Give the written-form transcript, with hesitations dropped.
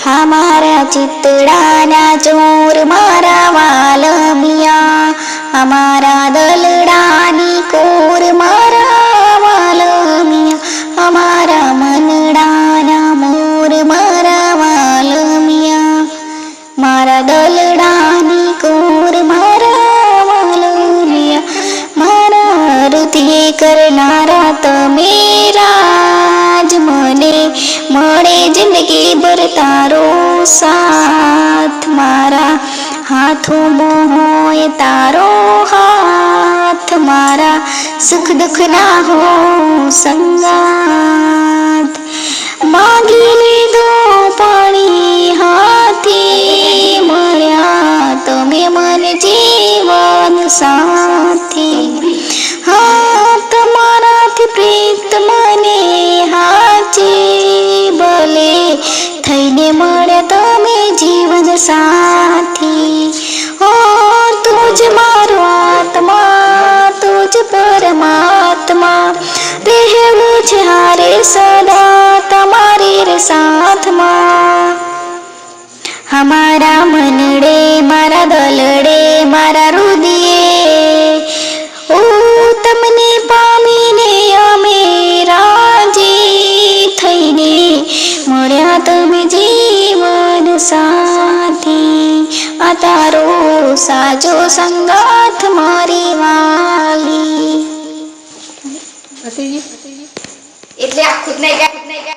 हमारा चितड़ाना चोर मारा वालमिया, हमारा दलड़ानी कोर मारा वालमिया, हमारा मनड़ाना मोर मारा वालमिया, मारा दलड़ानी कोर मारा वालमिया, मारा रुतिए करनारा तमेरा मने मणे जिंदगी भर तारो साथ, मारा हाथों मोह तारो हाथ, मारा सुख दुख ना हो संगात, मांगी लीधो पाणी हाथी, मळ्या तमे मन जीवन साथी, हाँ तमाराथी प्रीत मने हाची, भले थईने मळ्या तमे जीवन साथी, ओ तुझ मारो आत्मा तुझ परमात्मा, रहेવું છે હારે સદા તમારી રે સાથમાં, हमारा मनडे मारा दलडे मारा रुदिए, ओ तमने पामीने अमे राजी थईने मळ्या तमे जीवन साथी, आ तारो साचो संगाथ मारी वाली. એટલે આખું જ નહીં